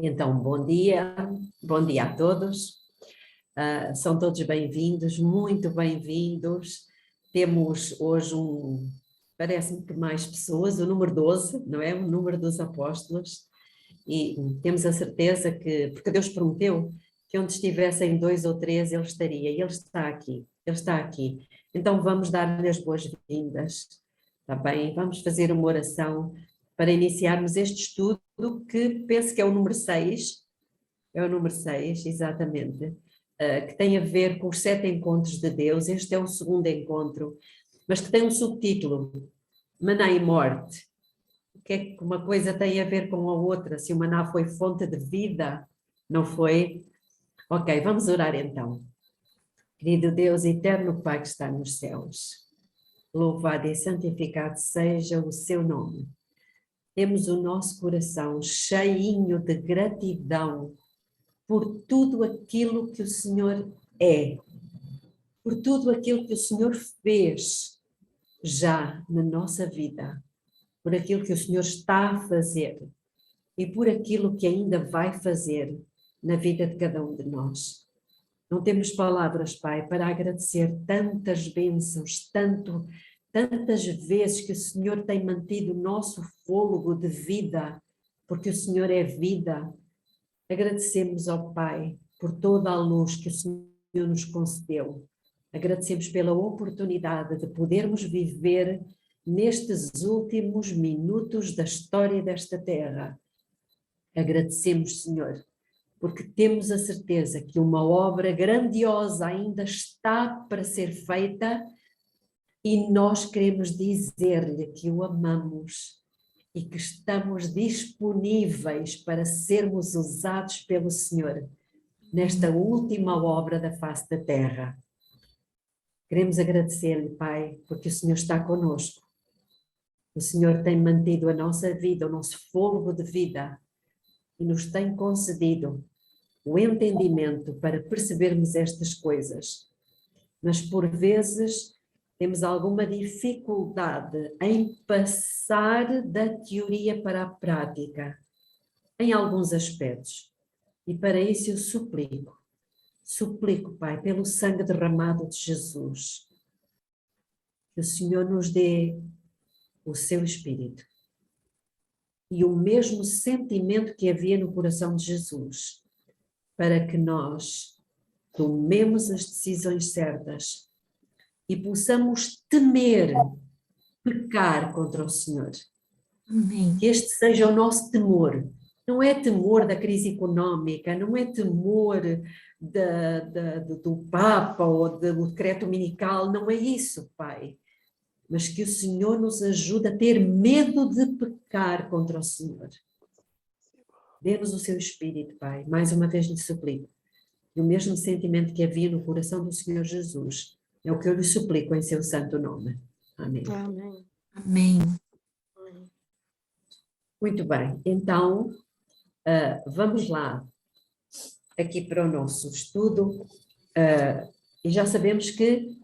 Então, bom dia a todos. São todos bem-vindos, muito bem-vindos. Temos hoje parece-me que mais pessoas, o número 12, não é? O número dos apóstolos. E temos a certeza que, porque Deus prometeu que onde estivessem 2 ou 3 Ele estaria, e Ele está aqui, Ele está aqui. Então vamos dar-lhe as boas-vindas, está bem? Vamos fazer uma oração para iniciarmos este estudo, que penso que é o número 6, exatamente, que tem a ver com os 7 encontros de Deus. Este é o segundo encontro, mas que tem um subtítulo, Maná e Morte. O que é que uma coisa tem a ver com a outra? Se o maná foi fonte de vida, não foi? Ok, vamos orar então. Querido Deus, eterno Pai que está nos céus, louvado e santificado seja o seu nome. Temos o nosso coração cheinho de gratidão por tudo aquilo que o Senhor é, por tudo aquilo que o Senhor fez já na nossa vida, por aquilo que o Senhor está a fazer e por aquilo que ainda vai fazer na vida de cada um de nós. Não temos palavras, Pai, para agradecer tantas bênçãos, tantas vezes que o Senhor tem mantido o nosso fôlego de vida, porque o Senhor é vida. Agradecemos ao Pai por toda a luz que o Senhor nos concedeu. Agradecemos pela oportunidade de podermos viver nestes últimos minutos da história desta terra. Agradecemos, Senhor, porque temos a certeza que uma obra grandiosa ainda está para ser feita e nós queremos dizer-lhe que o amamos e que estamos disponíveis para sermos usados pelo Senhor nesta última obra da face da terra. Queremos agradecer-lhe, Pai, porque o Senhor está conosco. O Senhor tem mantido a nossa vida, o nosso fôlego de vida e nos tem concedido o entendimento para percebermos estas coisas. Mas por vezes temos alguma dificuldade em passar da teoria para a prática, em alguns aspectos. E para isso eu suplico, Pai, pelo sangue derramado de Jesus, que o Senhor nos dê o seu Espírito e o mesmo sentimento que havia no coração de Jesus, para que nós tomemos as decisões certas e possamos temer pecar contra o Senhor. Amém. Que este seja o nosso temor. Não é temor da crise económica, não é temor do Papa ou do decreto dominical, não é isso, Pai. Mas que o Senhor nos ajude a ter medo de pecar contra o Senhor. Dê-nos o seu Espírito, Pai. Mais uma vez lhe suplico. E o mesmo sentimento que havia no coração do Senhor Jesus é o que eu lhe suplico em seu santo nome. Amém. Amém. Amém. Muito bem, então vamos lá aqui para o nosso estudo. E já sabemos que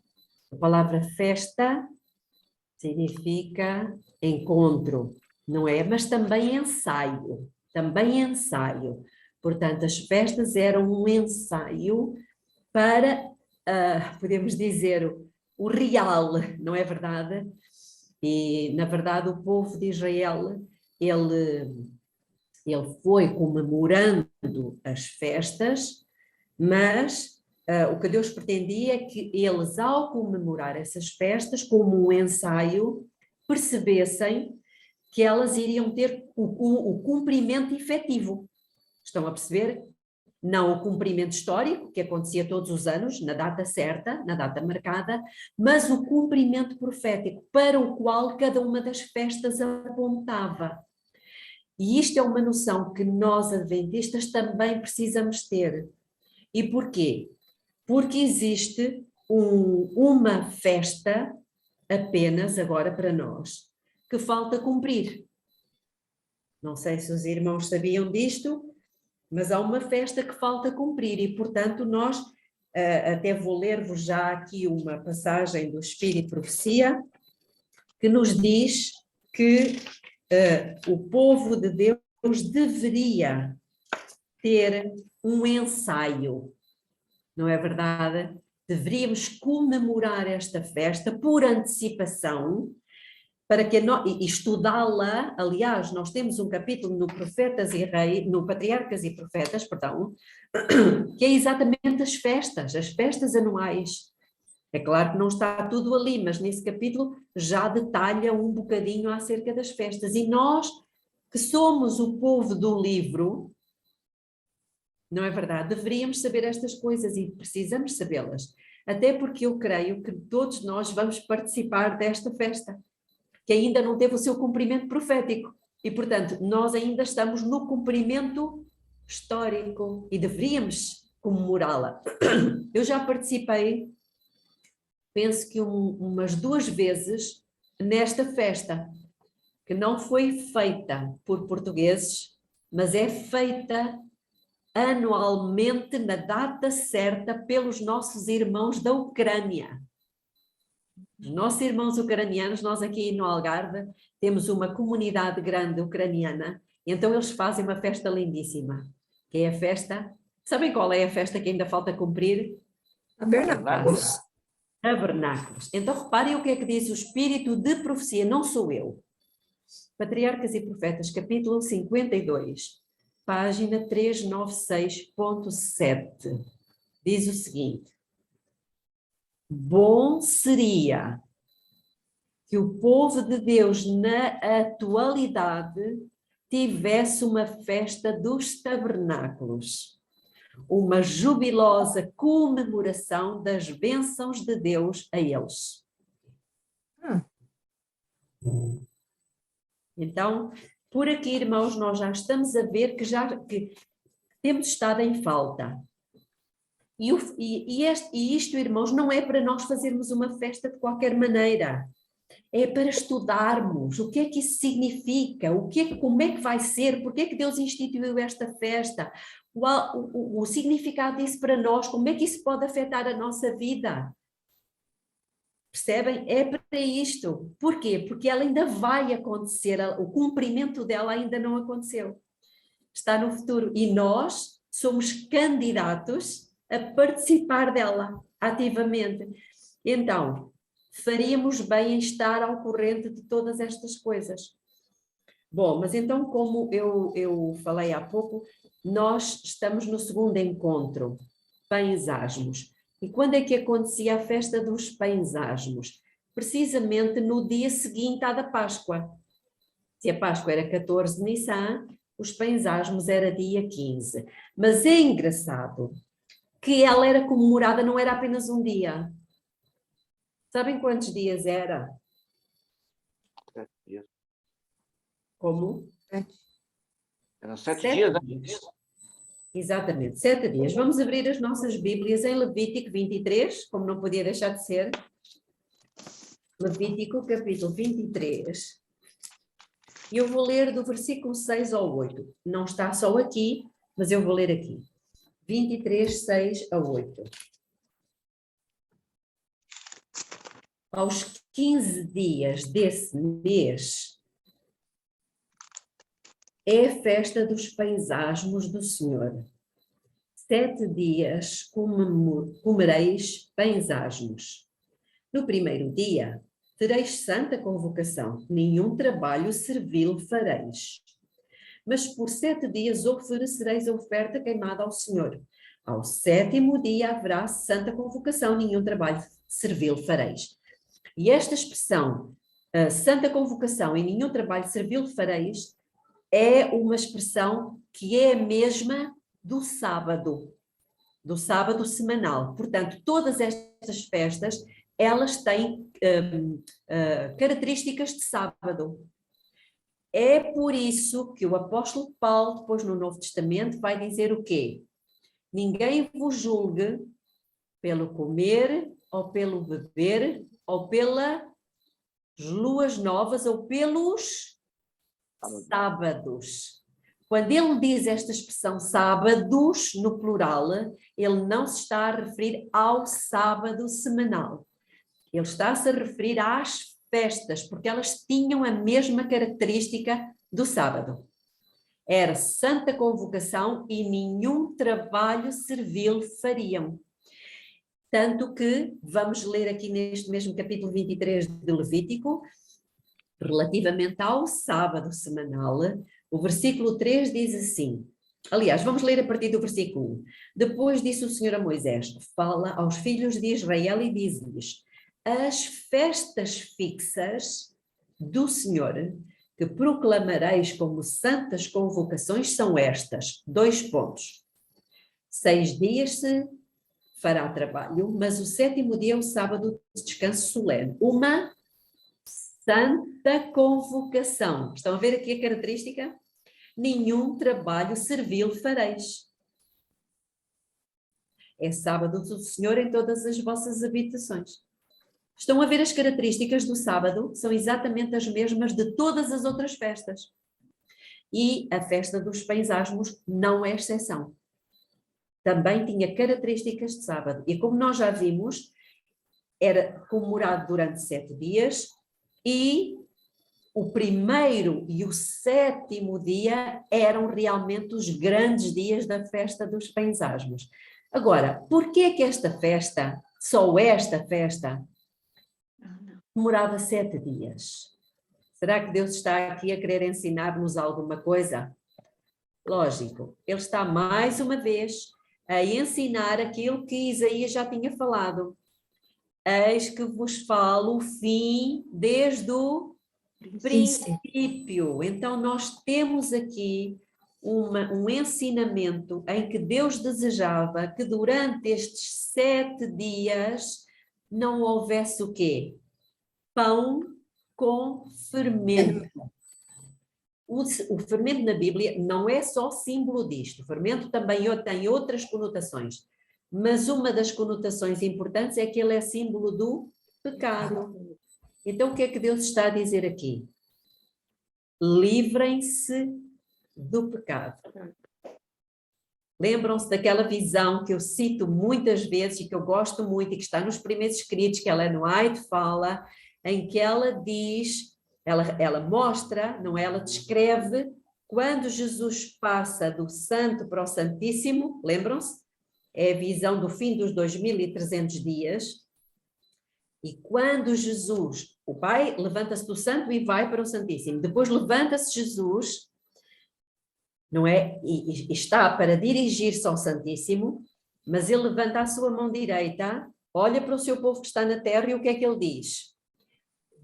a palavra festa significa encontro, não é? Mas também ensaio, Portanto, as festas eram um ensaio para, podemos dizer, o real, não é verdade? E, na verdade, o povo de Israel, ele foi comemorando as festas, mas o que Deus pretendia é que eles, ao comemorar essas festas, como um ensaio, percebessem que elas iriam ter o cumprimento efetivo. Estão a perceber? Não o cumprimento histórico, que acontecia todos os anos, na data certa, na data marcada, mas o cumprimento profético, para o qual cada uma das festas apontava. E isto é uma noção que nós, adventistas, também precisamos ter. E porquê? Porque existe uma festa apenas agora para nós, que falta cumprir. Não sei se os irmãos sabiam disto, mas há uma festa que falta cumprir e, portanto, nós, até vou ler-vos já aqui uma passagem do Espírito e Profecia, que nos diz que o povo de Deus deveria ter um ensaio, não é verdade? Deveríamos comemorar esta festa por antecipação, para que e estudá-la. Aliás, nós temos um capítulo no Profetas e Reis, no Patriarcas e Profetas, perdão, que é exatamente as festas anuais. É claro que não está tudo ali, mas nesse capítulo já detalha um bocadinho acerca das festas. E nós, que somos o povo do livro, não é verdade? Deveríamos saber estas coisas e precisamos sabê-las. Até porque eu creio que todos nós vamos participar desta festa, que ainda não teve o seu cumprimento profético. E, portanto, nós ainda estamos no cumprimento histórico e deveríamos comemorá-la. Eu já participei, penso que umas 2 vezes, nesta festa, que não foi feita por portugueses, mas é feita anualmente na data certa pelos nossos irmãos da Ucrânia. Os nossos irmãos ucranianos, nós aqui no Algarve temos uma comunidade grande ucraniana, e então eles fazem uma festa lindíssima, que é a festa, sabem qual é a festa que ainda falta cumprir? Tabernáculos. Tabernáculos. Então reparem o que é que diz o Espírito de profecia, não sou eu. Patriarcas e Profetas, capítulo 52, página 396.7. Diz o seguinte: bom seria que o povo de Deus na atualidade tivesse uma festa dos tabernáculos, uma jubilosa comemoração das bênçãos de Deus a eles. Então, por aqui, irmãos, nós já estamos a ver que temos estado em falta. E isto, irmãos, não é para nós fazermos uma festa de qualquer maneira. É para estudarmos o que é que isso significa, como é que vai ser, porque é que Deus instituiu esta festa, o significado disso para nós, como é que isso pode afetar a nossa vida. Percebem? É para isto. Porquê? Porque ela ainda vai acontecer, o cumprimento dela ainda não aconteceu. Está no futuro. E nós somos candidatos a participar dela ativamente. Então, faríamos bem em estar ao corrente de todas estas coisas. Bom, mas então, como eu falei há pouco, nós estamos no segundo encontro, Pães Asmos. E quando é que acontecia a festa dos Pães Asmos? Precisamente no dia seguinte à da Páscoa. Se a Páscoa era 14 de Nissan, os Pães Asmos era dia 15. Mas é engraçado que ela era comemorada, não era apenas um dia. Sabem quantos dias era? 7 dias. Como? 7. Eram 7 7 dias, né? dias. Exatamente, 7 dias. Vamos abrir as nossas Bíblias em Levítico 23, como não podia deixar de ser. Levítico, capítulo 23. E eu vou ler do versículo 6 ao 8. Não está só aqui, mas eu vou ler aqui. 23, 6 a 8. Aos 15 dias desse mês é a festa dos Pães Asmos do Senhor. 7 dias comereis pães asmos. No primeiro dia tereis santa convocação, nenhum trabalho servil fareis. Mas por 7 dias oferecereis a oferta queimada ao Senhor. Ao 7º dia haverá santa convocação, nenhum trabalho servil fareis. E esta expressão, santa convocação e nenhum trabalho servil fareis, é uma expressão que é a mesma do sábado semanal. Portanto, todas estas festas, elas têm características de sábado. É por isso que o apóstolo Paulo, depois no Novo Testamento, vai dizer o quê? Ninguém vos julgue pelo comer, ou pelo beber, ou pelas luas novas, ou pelos sábados. Quando ele diz esta expressão sábados, no plural, ele não se está a referir ao sábado semanal. Ele está-se a referir às festas, porque elas tinham a mesma característica do sábado. Era santa convocação e nenhum trabalho servil fariam. Tanto que, vamos ler aqui neste mesmo capítulo 23 de Levítico, relativamente ao sábado semanal, o versículo 3 diz assim, aliás, vamos ler a partir do versículo 1. Depois disse o Senhor a Moisés, fala aos filhos de Israel e diz-lhes, as festas fixas do Senhor, que proclamareis como santas convocações, são estas, 2 pontos. 6 dias se fará trabalho, mas o 7º dia é o sábado de descanso solene. Uma santa convocação. Estão a ver aqui a característica? Nenhum trabalho servil fareis. É sábado do Senhor em todas as vossas habitações. Estão a ver as características do sábado? São exatamente as mesmas de todas as outras festas. E a festa dos pães asmos não é exceção. Também tinha características de sábado. E como nós já vimos, era comemorado durante 7 dias e o 1º e o 7º dia eram realmente os grandes dias da festa dos pães asmos. Agora, por que é que esta festa, só esta festa, demorava 7 dias? Será que Deus está aqui a querer ensinar-nos alguma coisa? Lógico, Ele está mais uma vez a ensinar aquilo que Isaías já tinha falado. Eis que vos falo o fim desde o princípio. Então nós temos aqui um ensinamento em que Deus desejava que durante estes 7 dias não houvesse o quê? Pão com fermento. O fermento na Bíblia não é só símbolo disto, o fermento também tem outras conotações, mas uma das conotações importantes é que ele é símbolo do pecado. Então o que é que Deus está a dizer aqui? Livrem-se do pecado. Lembram-se daquela visão que eu cito muitas vezes e que eu gosto muito e que está nos primeiros escritos, que a Ellen White fala, em que ela diz, ela mostra, não é? Ela descreve quando Jesus passa do santo para o santíssimo, lembram-se? É a visão do fim dos 2300 dias. E quando Jesus, o Pai levanta-se do santo e vai para o santíssimo. Depois levanta-se Jesus, não é? E está para dirigir-se ao santíssimo, mas ele levanta a sua mão direita, olha para o seu povo que está na terra e o que é que ele diz?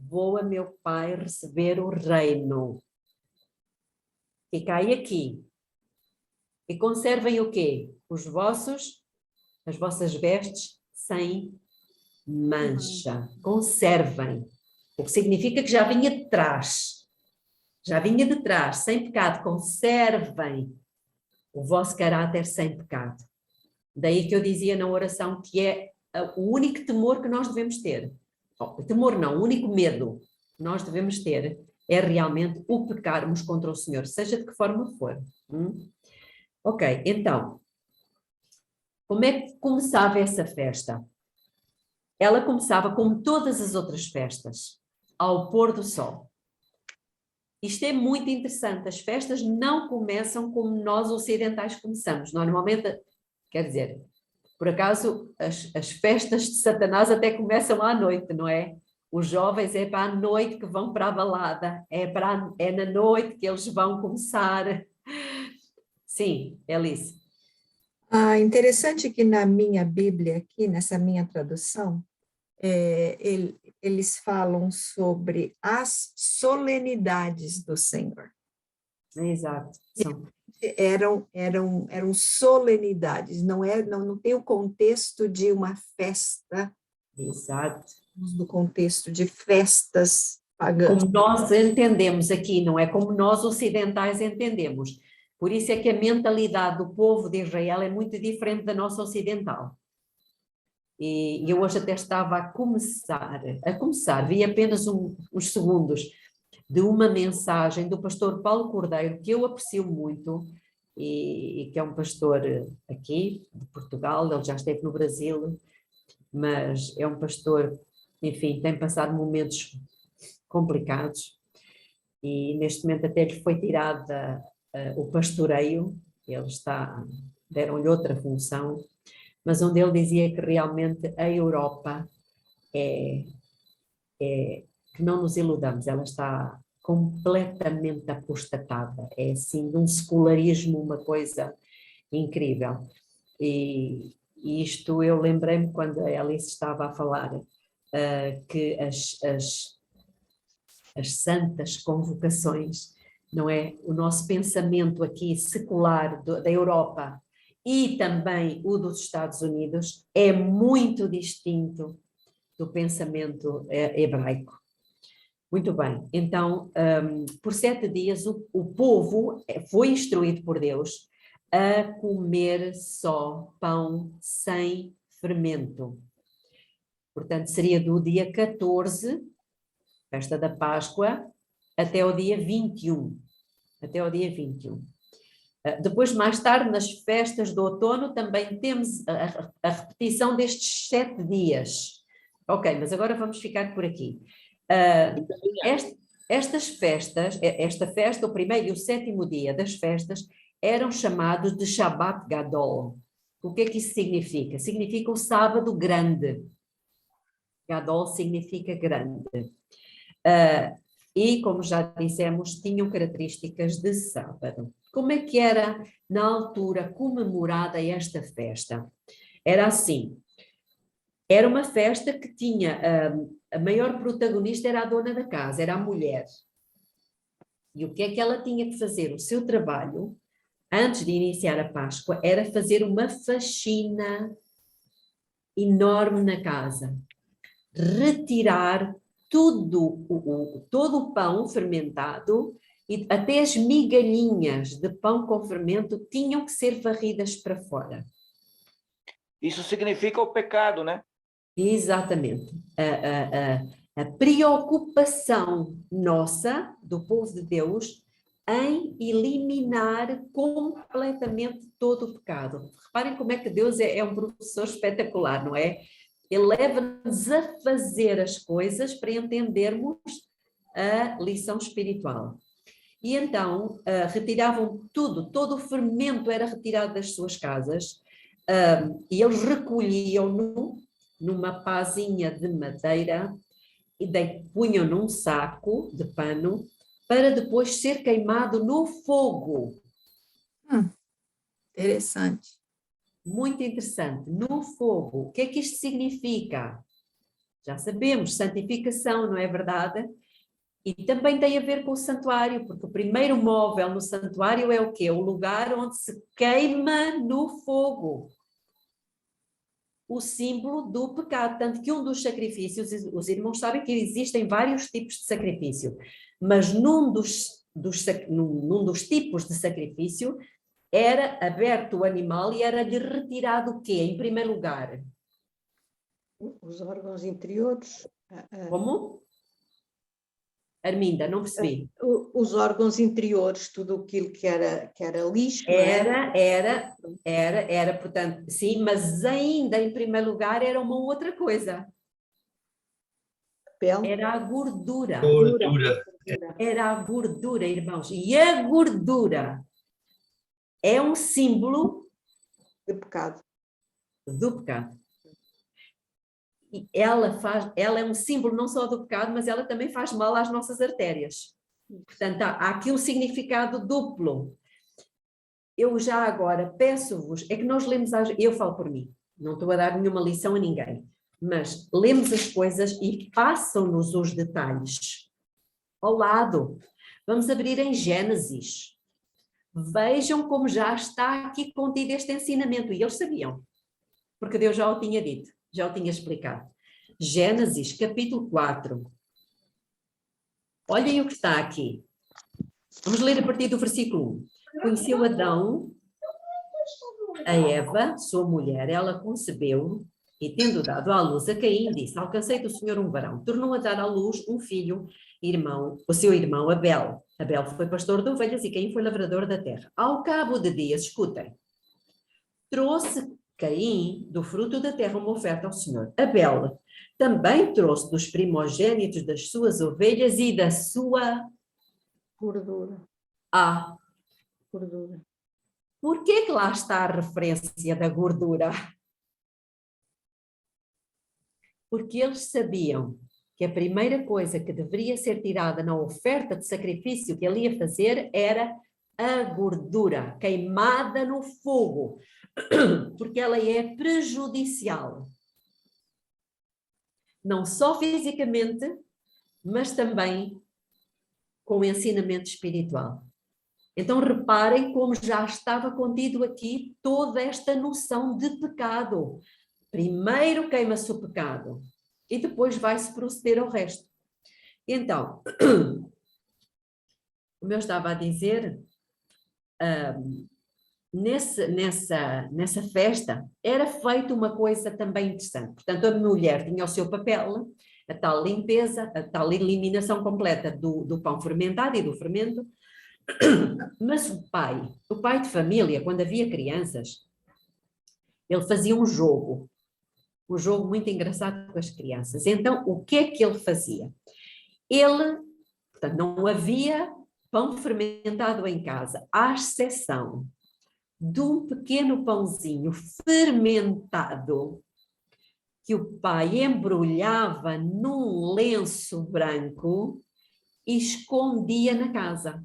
Vou a meu Pai receber o reino. Ficai aqui. E conservem o quê? As vossas vestes sem mancha. Conservem. O que significa que já vinha de trás. Já vinha de trás, sem pecado. Conservem o vosso caráter sem pecado. Daí que eu dizia na oração que é o único temor que nós devemos ter. Temor não, o único medo que nós devemos ter é realmente o pecarmos contra o Senhor, seja de que forma for. Ok, então, como é que começava essa festa? Ela começava como todas as outras festas, ao pôr do sol. Isto é muito interessante, as festas não começam como nós ocidentais começamos. Normalmente, quer dizer, por acaso as festas de Satanás até começam à noite, não é? Os jovens é para a noite que vão para a balada, é na noite que eles vão começar. Sim, Alice. Interessante que na minha Bíblia, aqui, nessa minha tradução, eles falam sobre as solenidades do Senhor. Exato. São. Eram solenidades, não tem o contexto de uma festa. Exato. Do contexto de festas pagãs. Como nós entendemos aqui, não é como nós ocidentais entendemos. Por isso é que a mentalidade do povo de Israel é muito diferente da nossa ocidental. E eu hoje até estava a começar, vi apenas uns segundos de uma mensagem do pastor Paulo Cordeiro, que eu aprecio muito, e que é um pastor aqui, de Portugal, ele já esteve no Brasil, mas é um pastor, enfim, tem passado momentos complicados, e neste momento até lhe foi tirada o pastoreio, deram-lhe outra função, mas onde ele dizia que realmente a Europa que não nos iludamos, ela está completamente apostatada, é assim, de um secularismo, uma coisa incrível. E isto eu lembrei-me quando a Alice estava a falar, que as santas convocações, não é? O nosso pensamento aqui secular da Europa e também o dos Estados Unidos é muito distinto do pensamento hebraico. Muito bem, então, por 7 dias o povo foi instruído por Deus a comer só pão sem fermento. Portanto, seria do dia 14, festa da Páscoa, até o dia 21. Até o dia 21. Depois, mais tarde, nas festas do outono, também temos a repetição destes 7 dias. Ok, mas agora vamos ficar por aqui. Estas festas, esta festa, o primeiro e o 7º dia das festas, eram chamados de Shabbat Gadol. O que é que isso significa? Significa o sábado grande. Gadol significa grande. E, como já dissemos, tinham características de sábado. Como é que era, na altura, comemorada esta festa? Era assim, era uma festa que tinha, a maior protagonista era a dona da casa, era a mulher. E o que é que ela tinha que fazer? O seu trabalho, antes de iniciar a Páscoa, era fazer uma faxina enorme na casa. Retirar todo o pão fermentado e até as migalhinhas de pão com fermento tinham que ser varridas para fora. Isso significa o pecado, né? Exatamente. A preocupação nossa, do povo de Deus, em eliminar completamente todo o pecado. Reparem como é que Deus é um professor espetacular, não é? Ele leva-nos a fazer as coisas para entendermos a lição espiritual. E então retiravam tudo, todo o fermento era retirado das suas casas, e eles recolhiam-no numa pazinha de madeira e punham num saco de pano para depois ser queimado no fogo. Interessante. Muito interessante. No fogo. O que é que isto significa? Já sabemos, santificação, não é verdade? E também tem a ver com o santuário, porque o primeiro móvel no santuário é o quê? O lugar onde se queima no fogo. O símbolo do pecado, tanto que um dos sacrifícios, os irmãos sabem que existem vários tipos de sacrifício, mas num dos tipos de sacrifício era aberto o animal e era-lhe retirado o quê? Em primeiro lugar? Os órgãos interiores. Como? Arminda, não percebi. Os órgãos interiores, tudo aquilo que era lixo. Era, portanto, sim, mas ainda em primeiro lugar era uma outra coisa. Pele. Era a gordura. Gordura. Era a gordura, irmãos. E a gordura é um símbolo de pecado. Do pecado. E ela é um símbolo não só do pecado, mas ela também faz mal às nossas artérias. Portanto, há aqui um significado duplo. Eu já agora peço-vos, é que nós lemos, eu falo por mim, não estou a dar nenhuma lição a ninguém, mas lemos as coisas e passam-nos os detalhes ao lado. Vamos abrir em Gênesis. Vejam como já está aqui contido este ensinamento, e eles sabiam, porque Deus já o tinha dito, já o tinha explicado. Gênesis, capítulo 4. Olhem o que está aqui. Vamos ler a partir do versículo 1. Conheceu Adão, a Eva, sua mulher, ela concebeu e, tendo dado à luz a Caim, disse: alcancei do Senhor um varão. Tornou a dar à luz um filho, o seu irmão Abel. Abel foi pastor de ovelhas e Caim foi lavrador da terra. Ao cabo de dias, escutem, trouxe Caim do fruto da terra uma oferta ao Senhor. Abel também trouxe dos primogênitos das suas ovelhas e da sua gordura. Gordura. Por que lá está a referência da gordura? Porque eles sabiam que a primeira coisa que deveria ser tirada na oferta de sacrifício que ele ia fazer era a gordura, queimada no fogo, porque ela é prejudicial. Não só fisicamente, mas também com o ensinamento espiritual. Então reparem como já estava contido aqui toda esta noção de pecado. Primeiro queima-se o pecado e depois vai-se proceder ao resto. Então, como eu estava a dizer, nessa festa era feita uma coisa também interessante. Portanto, a mulher tinha o seu papel, a tal limpeza, a tal eliminação completa do pão fermentado e do fermento, mas o pai de família, quando havia crianças, ele fazia um jogo muito engraçado com as crianças. Então, o que é que ele fazia? Portanto, não havia pão fermentado em casa, à exceção de um pequeno pãozinho fermentado que o pai embrulhava num lenço branco e escondia na casa.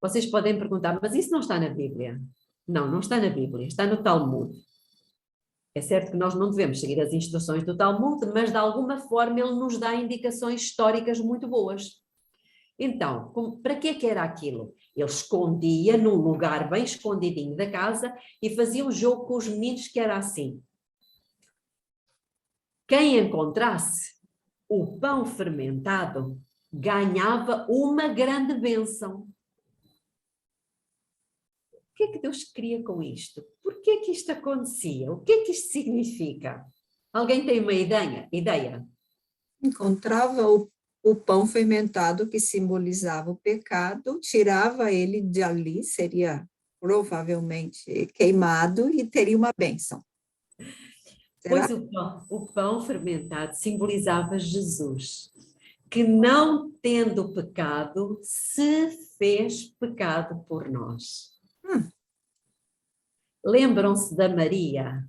Vocês podem perguntar, mas isso não está na Bíblia? Não, não está na Bíblia, está no Talmud. É certo que nós não devemos seguir as instruções do Talmud, mas de alguma forma ele nos dá indicações históricas muito boas. Então, para que era aquilo? Ele escondia num lugar bem escondidinho da casa e fazia um jogo com os meninos que era assim. Quem encontrasse o pão fermentado ganhava uma grande bênção. O que é que Deus queria com isto? Por que é que isto acontecia? O que é que isto significa? Alguém tem uma ideia? Encontrava o pão fermentado que simbolizava o pecado, tirava ele de ali, seria provavelmente queimado e teria uma bênção. Será? Pois o pão fermentado simbolizava Jesus, que não tendo pecado, se fez pecado por nós. Lembram-se da Maria?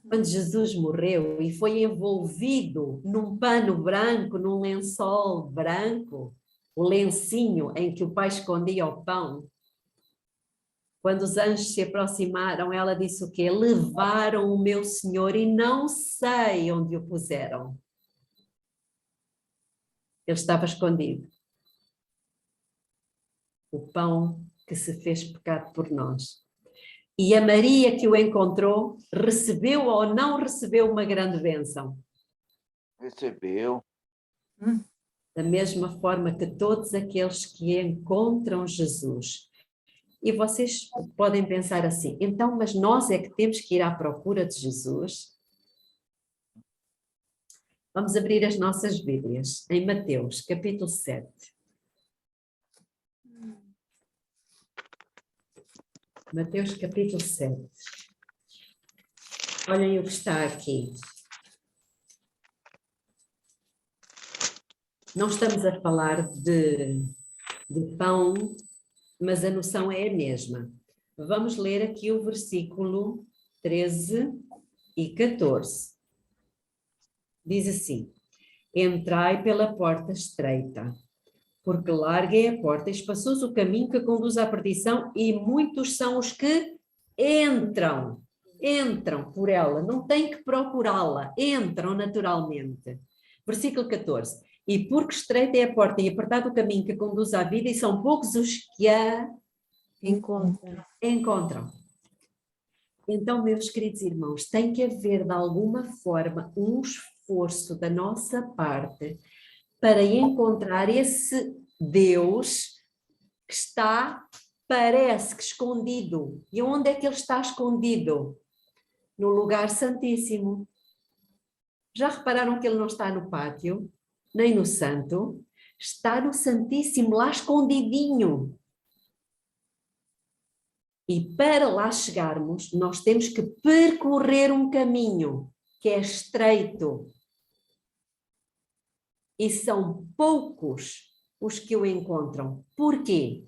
Quando Jesus morreu e foi envolvido num pano branco, num lençol branco, o lencinho em que o pai escondia o pão. Quando os anjos se aproximaram, ela disse o quê? Levaram o meu Senhor e não sei onde o puseram. Ele estava escondido. O pão que se fez pecado por nós. E a Maria que o encontrou, recebeu ou não recebeu uma grande bênção? Recebeu. Da mesma forma que todos aqueles que encontram Jesus. E vocês podem pensar assim, então, mas nós é que temos que ir à procura de Jesus? Vamos abrir as nossas Bíblias em Mateus, capítulo 7. Mateus, capítulo 7. Olhem o que está aqui. Não estamos a falar de pão, mas a noção é a mesma. Vamos ler aqui o versículo 13 e 14. Diz assim: entrai pela porta estreita, porque larga é a porta e espaçoso o caminho que conduz à perdição, e muitos são os que entram por ela, não têm que procurá-la, entram naturalmente. Versículo 14. E porque estreita é a porta e apertado o caminho que conduz à vida, e são poucos os que a encontram. Então, meus queridos irmãos, tem que haver de alguma forma um esforço da nossa parte para encontrar esse Deus que está, parece que escondido. E onde é que ele está escondido? No lugar santíssimo. Já repararam que ele não está no pátio, nem no santo? Está no santíssimo, lá escondidinho. E para lá chegarmos, nós temos que percorrer um caminho que é estreito. E são poucos os que o encontram. Porquê?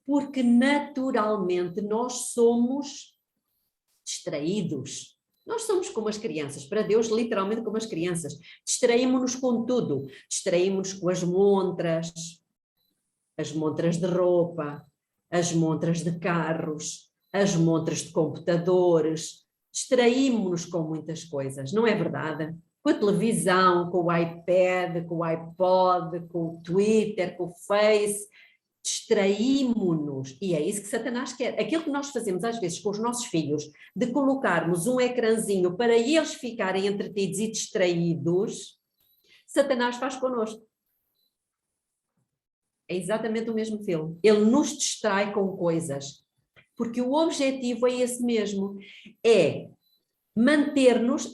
Porque naturalmente nós somos distraídos. Nós somos como as crianças, para Deus literalmente como as crianças. Distraímos-nos com tudo. Distraímos-nos com as montras de roupa, as montras de carros, as montras de computadores. Distraímos-nos com muitas coisas, não é verdade? Com a televisão, com o iPad, com o iPod, com o Twitter, com o Face. Distraímos-nos, e é isso que Satanás quer. Aquilo que nós fazemos às vezes com os nossos filhos, de colocarmos um ecrãzinho para eles ficarem entretidos e distraídos, Satanás faz connosco. É exatamente o mesmo filme. Ele nos distrai com coisas, porque o objetivo é esse mesmo, é manter-nos,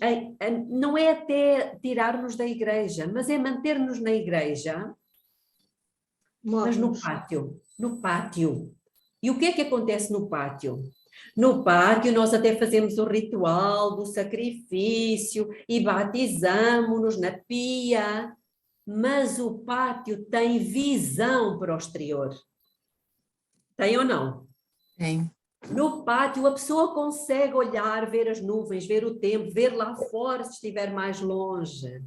não é até tirar-nos da igreja, mas é manter-nos na igreja, mas no pátio. E o que é que acontece no pátio? No pátio nós até fazemos o ritual do sacrifício e batizamos-nos na pia, mas o pátio tem visão para o exterior. Tem ou não? Tem. No pátio a pessoa consegue olhar, ver as nuvens, ver o tempo, ver lá fora se estiver mais longe.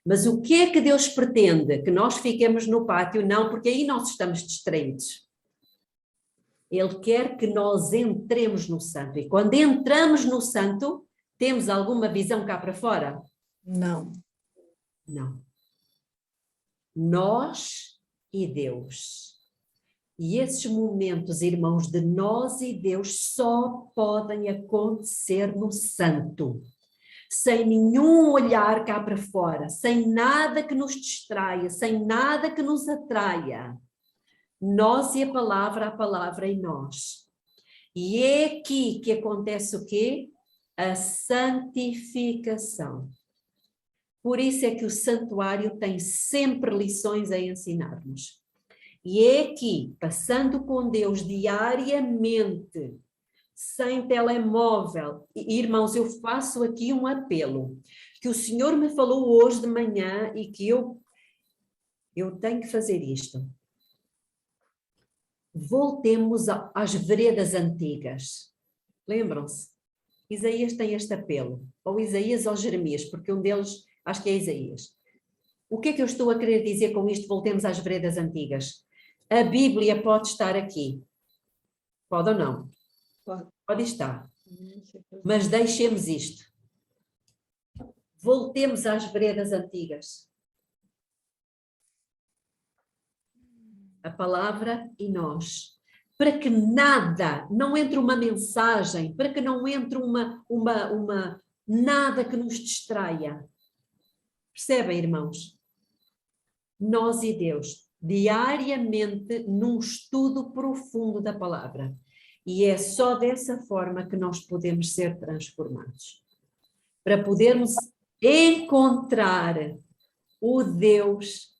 Mas o que é que Deus pretende? Que nós fiquemos no pátio? Não, porque aí nós estamos distraídos. Ele quer que nós entremos no santo. E quando entramos no santo, temos alguma visão cá para fora? Não. Não. Nós e Deus. E esses momentos, irmãos, de nós e Deus só podem acontecer no santo. Sem nenhum olhar cá para fora, sem nada que nos distraia, sem nada que nos atraia. Nós e a palavra em nós. E é aqui que acontece o quê? A santificação. Por isso é que o santuário tem sempre lições a ensinar-nos. E é aqui, passando com Deus diariamente, sem telemóvel. Irmãos, eu faço aqui um apelo, que o Senhor me falou hoje de manhã e que eu tenho que fazer isto. Voltemos às veredas antigas. Lembram-se? Isaías tem este apelo, ou Isaías ou Jeremias, porque um deles, acho que é Isaías. O que é que eu estou a querer dizer com isto? Voltemos às veredas antigas. A Bíblia pode estar aqui. Pode ou não? Pode estar. Mas deixemos isto. Voltemos às veredas antigas. A palavra e nós. Para que nada, não entre uma mensagem, para que não entre nada que nos distraia. Percebem, irmãos? Nós e Deus, diariamente num estudo profundo da palavra. E é só dessa forma que nós podemos ser transformados. Para podermos encontrar o Deus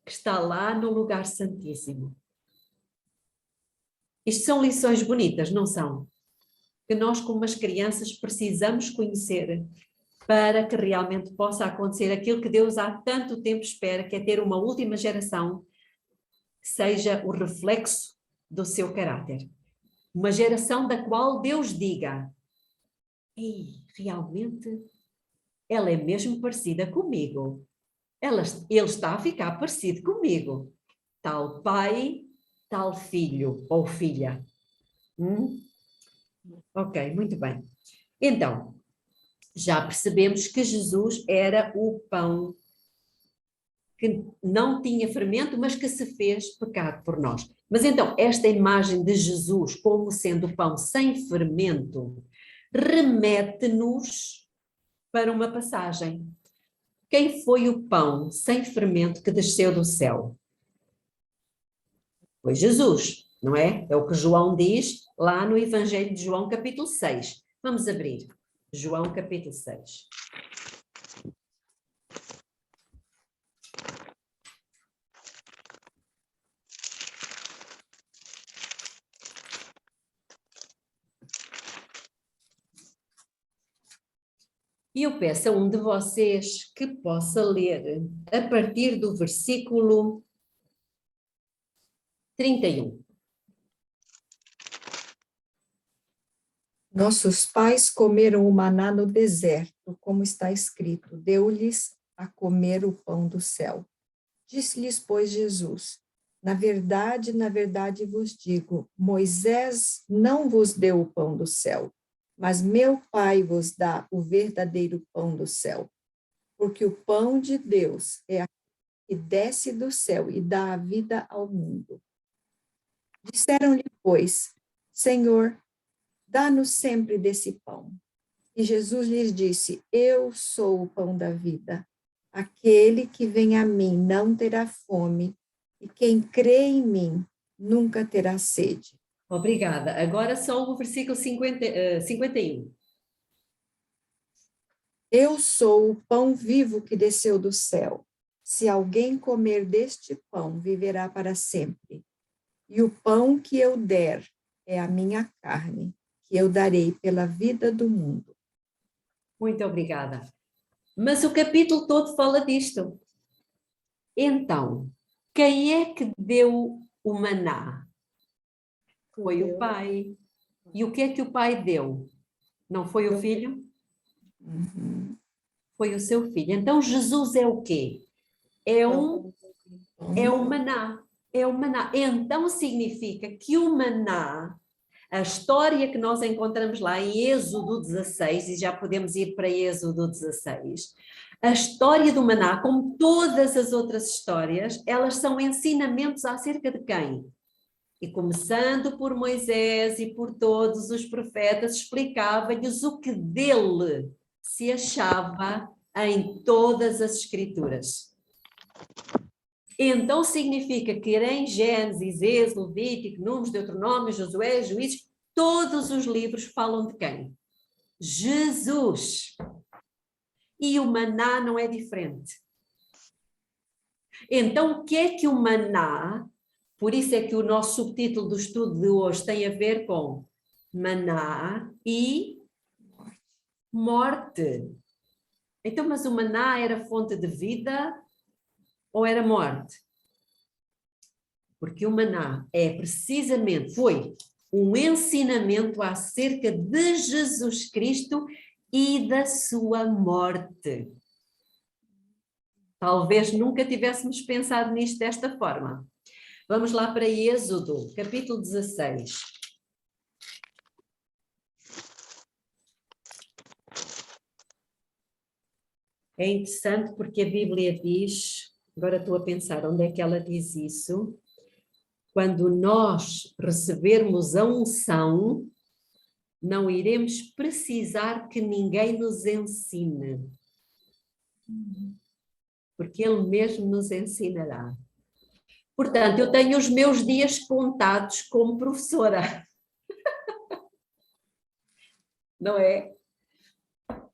que está lá no lugar santíssimo. Isto são lições bonitas, não são? Que nós, como as crianças, precisamos conhecer para que realmente possa acontecer aquilo que Deus há tanto tempo espera, que é ter uma última geração que seja o reflexo do seu caráter. Uma geração da qual Deus diga: ei, realmente, ela é mesmo parecida comigo. Ele está a ficar parecido comigo. Tal pai, tal filho ou filha. Ok, muito bem. Então, já percebemos que Jesus era o pão que não tinha fermento, mas que se fez pecado por nós. Mas então, esta imagem de Jesus como sendo pão sem fermento remete-nos para uma passagem. Quem foi o pão sem fermento que desceu do céu? Foi Jesus, não é? É o que João diz lá no Evangelho de João, capítulo 6. Vamos abrir. João, capítulo 6. E eu peço a um de vocês que possa ler a partir do versículo 31. Nossos pais comeram o maná no deserto, como está escrito, deu-lhes a comer o pão do céu. Disse-lhes, pois, Jesus, na verdade vos digo, Moisés não vos deu o pão do céu, mas meu Pai vos dá o verdadeiro pão do céu. Porque o pão de Deus é aquele que desce do céu e dá a vida ao mundo. Disseram-lhe, pois, Senhor, dá-nos sempre desse pão. E Jesus lhes disse, eu sou o pão da vida. Aquele que vem a mim não terá fome, e quem crê em mim nunca terá sede. Obrigada. Agora só o versículo 51. Eu sou o pão vivo que desceu do céu. Se alguém comer deste pão, viverá para sempre. E o pão que eu der é a minha carne, que eu darei pela vida do mundo. Muito obrigada. Mas o capítulo todo fala disto. Então, quem é que deu o maná? Foi o pai. E o que é que o pai deu? Não foi o filho? Uhum. Foi o seu filho. Então, Jesus é o quê? É um maná. É o maná. Então, significa que o maná, a história que nós encontramos lá em Êxodo 16, e já podemos ir para Êxodo 16, a história do maná, como todas as outras histórias, elas são ensinamentos acerca de quem? E começando por Moisés e por todos os profetas, explicava-lhes o que dele se achava em todas as escrituras. Então significa que em Gênesis, Êxodo, Levítico, Números, Deuteronômio, Josué, Juízes, todos os livros falam de quem? Jesus. E o maná não é diferente. Então o que é que o maná, por isso é que o nosso subtítulo do estudo de hoje tem a ver com maná e morte. Então, mas o maná era fonte de vida ou era morte? Porque o maná foi um ensinamento acerca de Jesus Cristo e da sua morte. Talvez nunca tivéssemos pensado nisto desta forma. Vamos lá para Êxodo, capítulo 16. É interessante porque a Bíblia diz, agora estou a pensar onde é que ela diz isso, quando nós recebermos a unção, não iremos precisar que ninguém nos ensine, porque Ele mesmo nos ensinará. Portanto, eu tenho os meus dias contados como professora. Não é?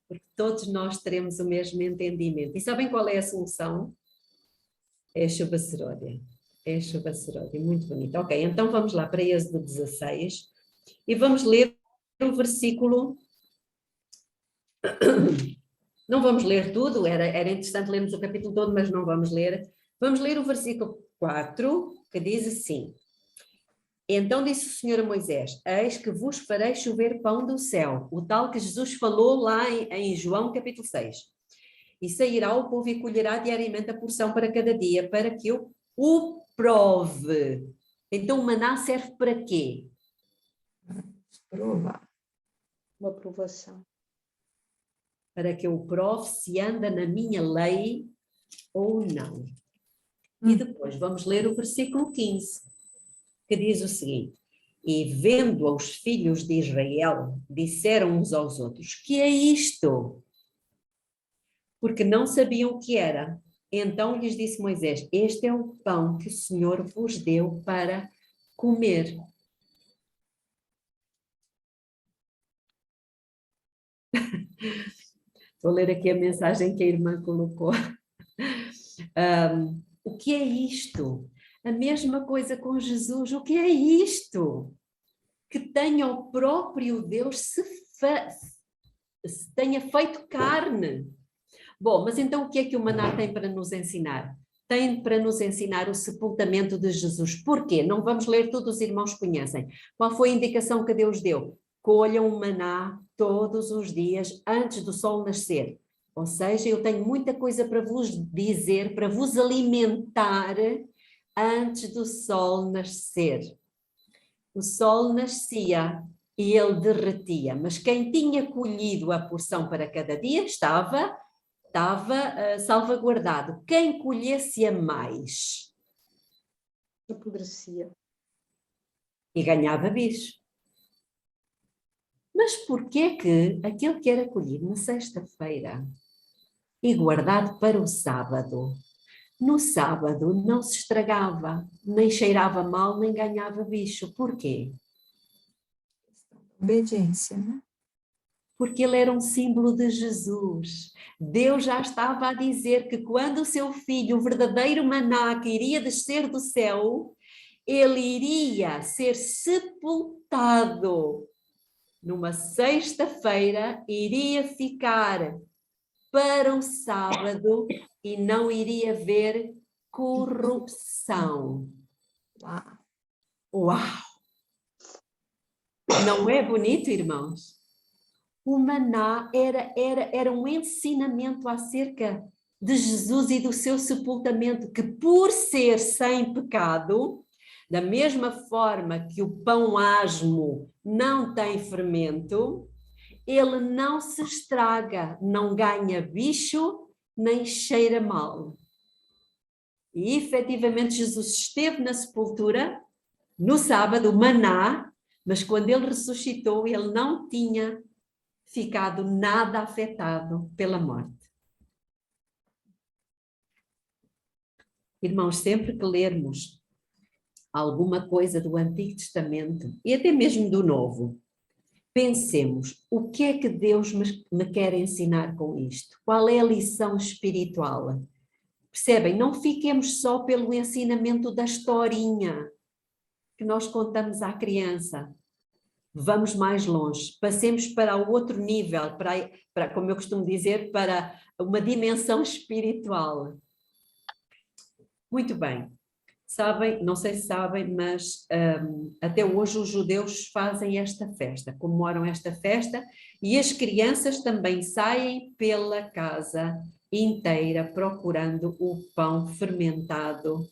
Porque todos nós teremos o mesmo entendimento. E sabem qual é a solução? É a chuva seródia. É a chuva seródia, muito bonita. Ok, então vamos lá para Êxodo 16 e vamos ler o versículo. Não vamos ler tudo, era interessante lermos o capítulo todo, mas não vamos ler. Vamos ler o versículo 4, que diz assim: Então disse o Senhor a Moisés, eis que vos farei chover pão do céu, o tal que Jesus falou lá em João capítulo 6. E sairá o povo e colherá diariamente a porção para cada dia, para que eu o prove. Então o maná serve para quê? Provar. Uma aprovação. Para que eu o prove se anda na minha lei ou não. E depois vamos ler o versículo 15, que diz o seguinte: E vendo os filhos de Israel, disseram uns aos outros, que é isto? Porque não sabiam o que era. Então lhes disse Moisés, este é o pão que o Senhor vos deu para comer. Vou ler aqui a mensagem que a irmã colocou. O que é isto? A mesma coisa com Jesus. O que é isto? Que tenha o próprio Deus se tenha feito carne. Bom, mas então o que é que o maná tem para nos ensinar? tem para nos ensinar o sepultamento de Jesus. Porquê? Não vamos ler, todos os irmãos conhecem. Qual foi a indicação que Deus deu? Colham o maná todos os dias antes do sol nascer. Ou seja, eu tenho muita coisa para vos dizer, para vos alimentar antes do sol nascer. O sol nascia e ele derretia, mas quem tinha colhido a porção para cada dia estava salvaguardado. Quem colhesse a mais apodrecia. e ganhava bicho. Mas porquê que aquele que era colhido na sexta-feira e guardado para o sábado, no sábado não se estragava, nem cheirava mal, nem ganhava bicho? Porquê? Obediência, né? Porque ele era um símbolo de Jesus. Deus já estava a dizer que quando o seu filho, o verdadeiro maná que iria descer do céu, ele iria ser sepultado numa sexta-feira, iria ficar para o sábado e não iria haver corrupção. Uau. Uau! Não é bonito, irmãos? O maná era um ensinamento acerca de Jesus e do seu sepultamento, que por ser sem pecado, da mesma forma que o pão asmo não tem fermento, ele não se estraga, não ganha bicho, nem cheira mal. E efetivamente Jesus esteve na sepultura, no sábado, maná, mas quando ele ressuscitou, ele não tinha ficado nada afetado pela morte. Irmãos, sempre que lermos alguma coisa do Antigo Testamento e até mesmo do Novo, pensemos, o que é que Deus me quer ensinar com isto? Qual é a lição espiritual? Percebem? Não fiquemos só pelo ensinamento da historinha que nós contamos à criança. Vamos mais longe, passemos para o outro nível, para, como eu costumo dizer, para uma dimensão espiritual. Muito bem. Sabem, não sei se sabem, mas até hoje os judeus fazem esta festa, comemoram esta festa, e as crianças também saem pela casa inteira procurando o pão fermentado,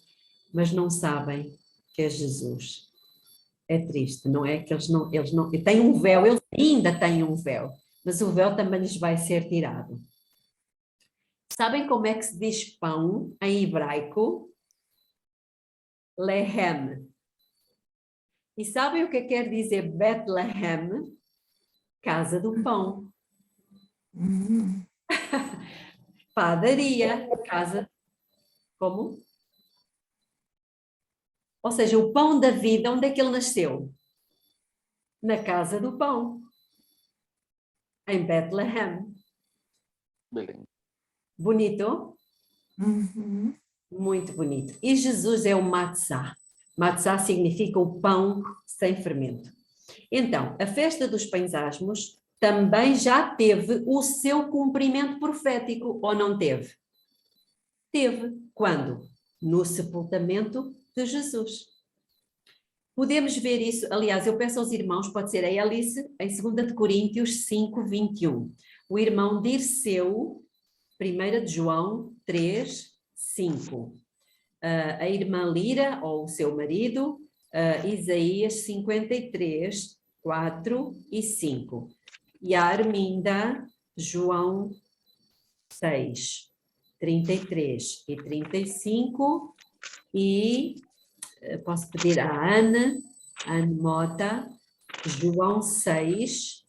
mas não sabem que é Jesus. É triste, não é? Que eles não têm um véu, eles ainda têm um véu, mas o véu também lhes vai ser tirado. Sabem como é que se diz pão em hebraico? Lehem. E sabem o que quer dizer Bethlehem? Casa do pão. Padaria, casa... Como? Ou seja, o pão da vida, onde é que ele nasceu? Na casa do pão. Em Bethlehem. Belém. Bonito? Uhum. Muito bonito. E Jesus é o matzá. Matzá significa o pão sem fermento. Então, a festa dos pães asmos também já teve o seu cumprimento profético, ou não teve? Teve. Quando? No sepultamento de Jesus. Podemos ver isso, aliás, eu peço aos irmãos, pode ser a Alice, em 2 de Coríntios 5, 21. O irmão Dirceu, 1 de João 3, 5. A irmã Lira, ou o seu marido, Isaías 53, 4 e 5. E a Arminda, João 6, 33 e 35. E posso pedir à Ana Mota, João 6,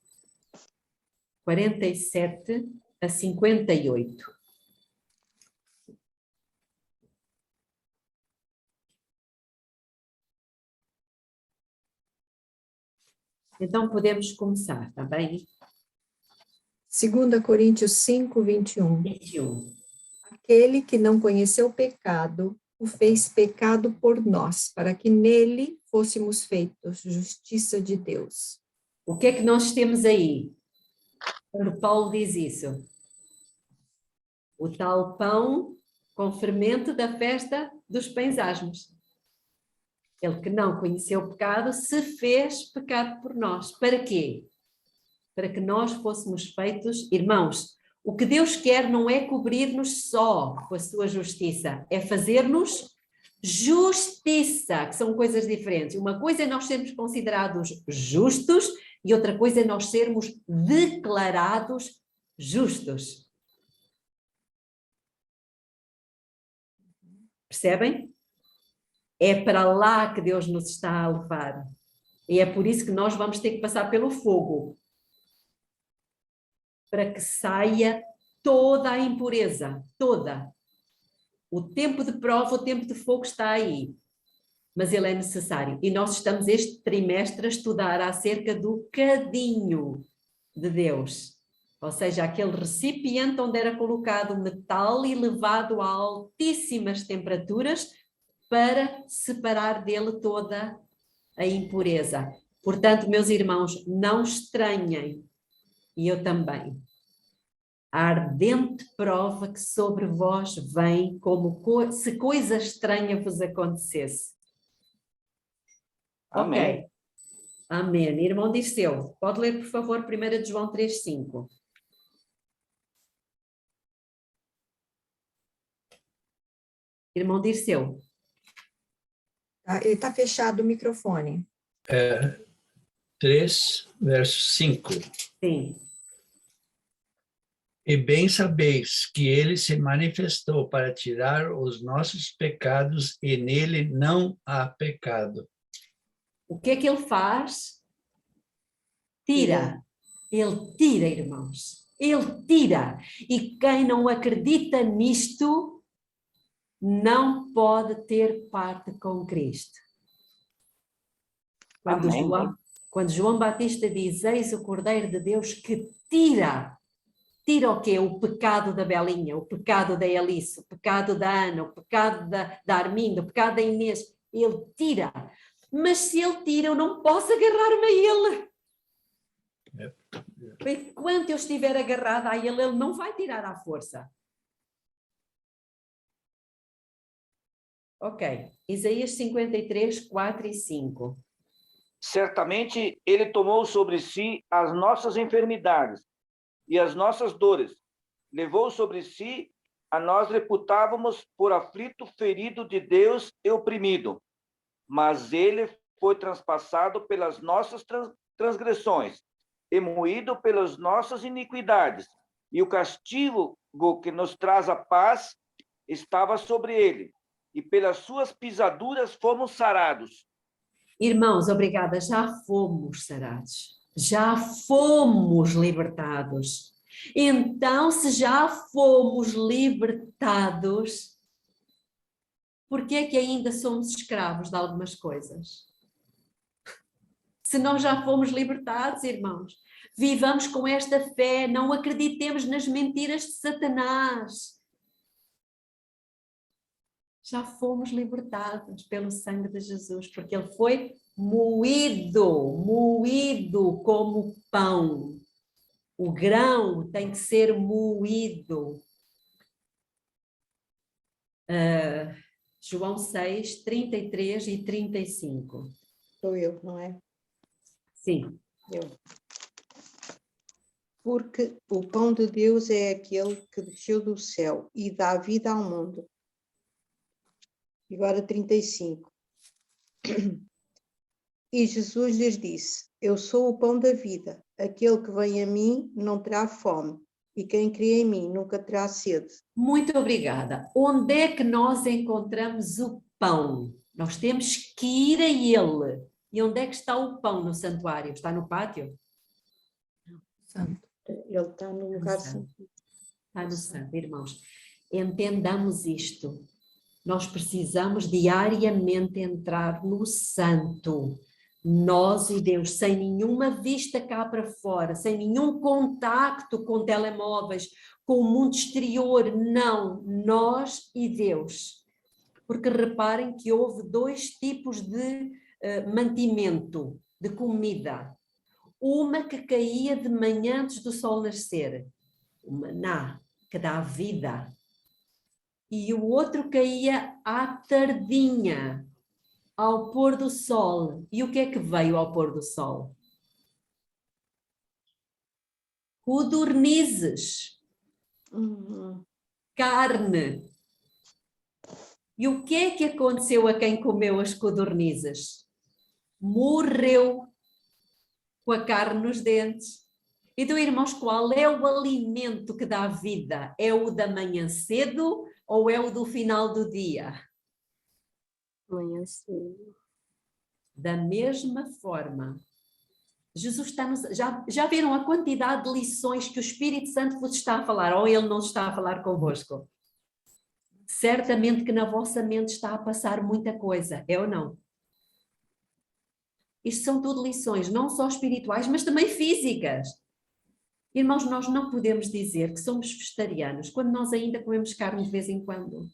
47 a 58. Então podemos começar, tá bem? 2 Coríntios 5, 21. 21. Aquele que não conheceu o pecado, o fez pecado por nós, para que nele fôssemos feitos justiça de Deus. O que é que nós temos aí? Quando Paulo diz isso. O tal pão com fermento da festa dos pães asmos. Ele que não conheceu o pecado se fez pecado por nós. Para quê? Para que nós fôssemos feitos irmãos. O que Deus quer não é cobrir-nos só com a sua justiça, é fazer-nos justiça, que são coisas diferentes. Uma coisa é nós sermos considerados justos e outra coisa é nós sermos declarados justos. Percebem? É para lá que Deus nos está a levar. E é por isso que nós vamos ter que passar pelo fogo. Para que saia toda a impureza, toda. O tempo de prova, o tempo de fogo está aí. Mas ele é necessário. E nós estamos este trimestre a estudar acerca do cadinho de Deus. Ou seja, aquele recipiente onde era colocado o metal e levado a altíssimas temperaturas para separar dele toda a impureza. Portanto, meus irmãos, não estranhem, e eu também, a ardente prova que sobre vós vem como se coisa estranha vos acontecesse. Amém. Ok. Amém. Irmão Dirceu, pode ler, por favor, 1 João 3,5. Irmão Dirceu. Ele está fechado o microfone. 3, verso 5. Sim. E bem sabeis que ele se manifestou para tirar os nossos pecados e nele não há pecado. O que é que ele faz? Tira. Ele tira, irmãos. Ele tira. E quem não acredita nisto não pode ter parte com Cristo. Quando João Batista diz: eis o Cordeiro de Deus que tira o quê? O pecado da Belinha, o pecado da Alice, o pecado da Ana, o pecado da Arminda, o pecado da Inês. Ele tira. Mas se ele tira, eu não posso agarrar-me a ele. Enquanto eu estiver agarrada a ele, ele não vai tirar à força. Ok. Isaías 53, 4 e 5. Certamente ele tomou sobre si as nossas enfermidades e as nossas dores. Levou sobre si, a nós reputávamos por aflito, ferido de Deus e oprimido. Mas ele foi transpassado pelas nossas transgressões e moído pelas nossas iniquidades. E o castigo que nos traz a paz estava sobre ele. E pelas suas pisaduras fomos sarados. Irmãos, obrigada, já fomos sarados, já fomos libertados. Então, se já fomos libertados, por que é que ainda somos escravos de algumas coisas? Se nós já fomos libertados, irmãos, vivamos com esta fé, não acreditemos nas mentiras de Satanás. Já fomos libertados pelo sangue de Jesus, porque ele foi moído como pão. O grão tem que ser moído. João 6, 33 e 35. Sou eu, não é? Sim. Eu. Porque o pão de Deus é aquele que desceu do céu e dá vida ao mundo. Agora 35. E Jesus lhes disse: eu sou o pão da vida. Aquele que vem a mim não terá fome, e quem crê em mim nunca terá sede. Muito obrigada. Onde é que nós encontramos o pão? Nós temos que ir a ele. E onde é que está o pão no santuário? Está no pátio? Santo. Ele está no lugar santo. Está no santo, irmãos. Entendamos isto. Nós precisamos diariamente entrar no santo. Nós e Deus, sem nenhuma vista cá para fora, sem nenhum contacto com telemóveis, com o mundo exterior, não. Nós e Deus. Porque reparem que houve dois tipos de mantimento, de comida. Uma que caía de manhã antes do sol nascer. O maná, que dá vida. e o outro caía à tardinha, ao pôr do sol. E o que é que veio ao pôr do sol? Codornizes, carne. E o que é que aconteceu a quem comeu as codornizes? Morreu com a carne nos dentes. Então, irmãos, qual é o alimento que dá vida? É o da manhã cedo ou é o do final do dia? Manhã cedo. Da mesma forma, Jesus está-nos... Já viram a quantidade de lições que o Espírito Santo vos está a falar, ou ele não está a falar convosco? Certamente que na vossa mente está a passar muita coisa, é ou não? Isto são tudo lições, não só espirituais, mas também físicas. Irmãos, nós não podemos dizer que somos vegetarianos quando nós ainda comemos carne de vez em quando.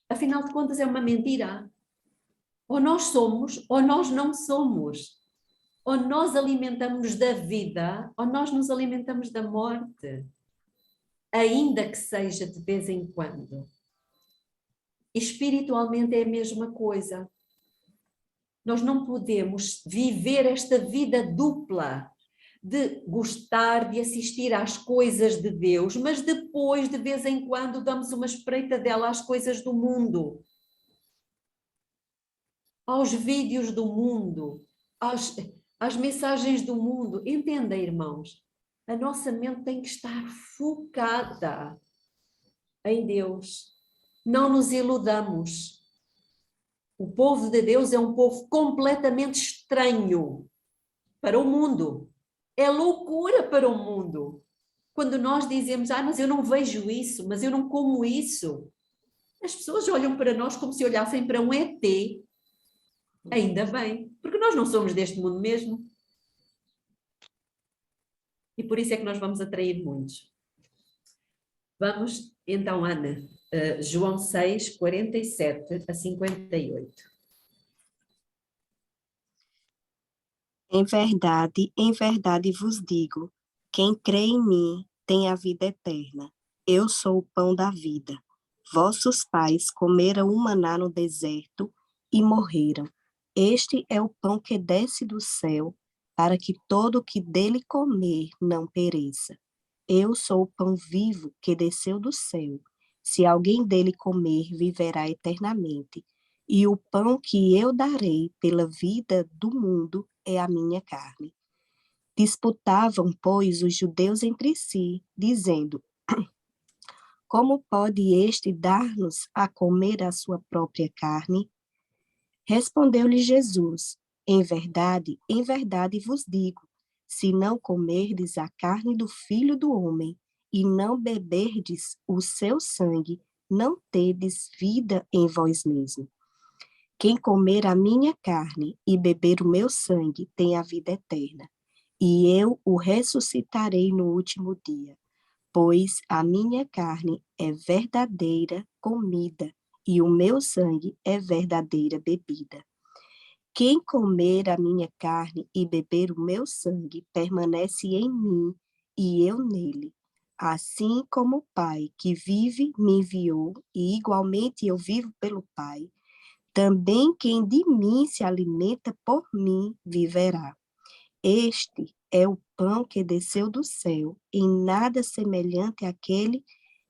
Afinal de contas, é uma mentira. Ou nós somos, ou nós não somos. Ou nós alimentamos da vida, ou nós nos alimentamos da morte. Ainda que seja de vez em quando. Espiritualmente é a mesma coisa. Nós não podemos viver esta vida dupla de gostar de assistir às coisas de Deus, mas depois, de vez em quando, damos uma espreitadela às coisas do mundo, aos vídeos do mundo, às mensagens do mundo. Entenda, irmãos, a nossa mente tem que estar focada em Deus. Não nos iludamos. O povo de Deus é um povo completamente estranho para o mundo. É loucura para o mundo. Quando nós dizemos, mas eu não vejo isso, mas eu não como isso. As pessoas olham para nós como se olhassem para um ET. Ainda bem, porque nós não somos deste mundo mesmo. E por isso é que nós vamos atrair muitos. Vamos, então, Ana, João 6, 47 a 58. Em verdade vos digo, quem crê em mim tem a vida eterna. Eu sou o pão da vida. Vossos pais comeram o maná no deserto e morreram. Este é o pão que desce do céu, para que todo o que dele comer não pereça. Eu sou o pão vivo que desceu do céu. Se alguém dele comer, viverá eternamente. E o pão que eu darei pela vida do mundo é a minha carne. Disputavam, pois, os judeus entre si, dizendo, como pode este dar-nos a comer a sua própria carne? Respondeu-lhe Jesus, em verdade vos digo, se não comerdes a carne do Filho do Homem e não beberdes o seu sangue, não tedes vida em vós mesmos. Quem comer a minha carne e beber o meu sangue tem a vida eterna, e eu o ressuscitarei no último dia, pois a minha carne é verdadeira comida e o meu sangue é verdadeira bebida. Quem comer a minha carne e beber o meu sangue permanece em mim e eu nele. Assim como o Pai que vive me enviou e igualmente eu vivo pelo Pai, também quem de mim se alimenta por mim viverá. Este é o pão que desceu do céu, em nada semelhante àquele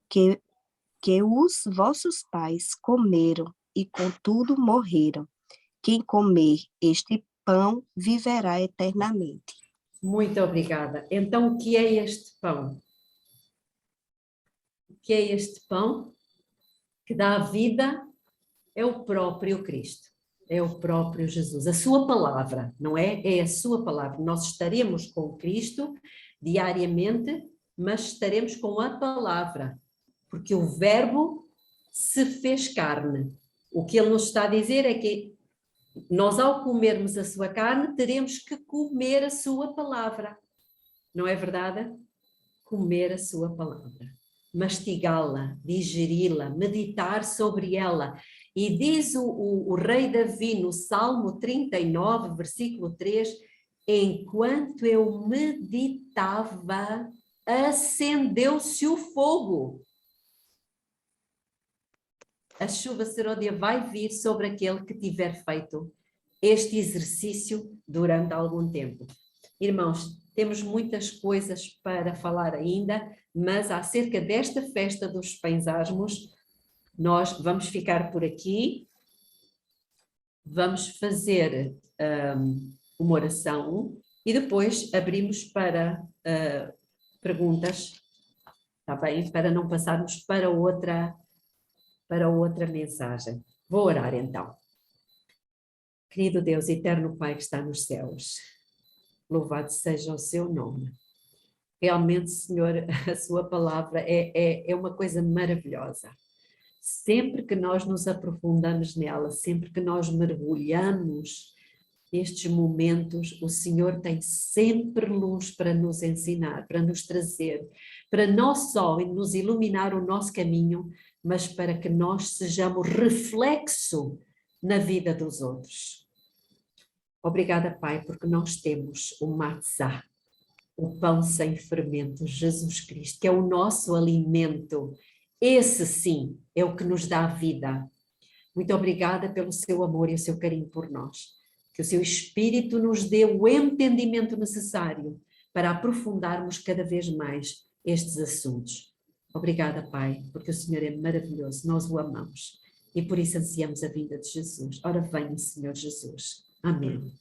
que os vossos pais comeram e contudo morreram. Quem comer este pão viverá eternamente. Muito obrigada. Então, o que é este pão? O que é este pão que dá vida? É o próprio Cristo, é o próprio Jesus, a sua palavra, não é? É a sua palavra. Nós estaremos com Cristo diariamente, mas estaremos com a palavra, porque o verbo se fez carne. O que ele nos está a dizer é que nós, ao comermos a sua carne, teremos que comer a sua palavra. Não é verdade? Comer a sua palavra. Mastigá-la, digeri-la, meditar sobre ela. E diz o rei Davi no Salmo 39, versículo 3, enquanto eu meditava acendeu-se o fogo. A chuva serôdia vai vir sobre aquele que tiver feito este exercício durante algum tempo. Irmãos, temos muitas coisas para falar ainda, mas acerca desta festa dos pães asmos, nós vamos ficar por aqui, vamos fazer uma oração e depois abrimos para perguntas, está bem? Para não passarmos para outra mensagem. Vou orar então. Querido Deus, eterno Pai que está nos céus, louvado seja o seu nome. Realmente, Senhor, a sua palavra é uma coisa maravilhosa. Sempre que nós nos aprofundamos nela, sempre que nós mergulhamos nestes momentos, o Senhor tem sempre luz para nos ensinar, para nos trazer, para não só nos iluminar o nosso caminho, mas para que nós sejamos reflexo na vida dos outros. Obrigada, Pai, porque nós temos o matzá, o pão sem fermento, Jesus Cristo, que é o nosso alimento. Esse sim é o que nos dá vida. Muito obrigada pelo seu amor e o seu carinho por nós. Que o seu Espírito nos dê o entendimento necessário para aprofundarmos cada vez mais estes assuntos. Obrigada, Pai, porque o Senhor é maravilhoso, nós o amamos e por isso ansiamos a vinda de Jesus. Ora venha, Senhor Jesus. Amém.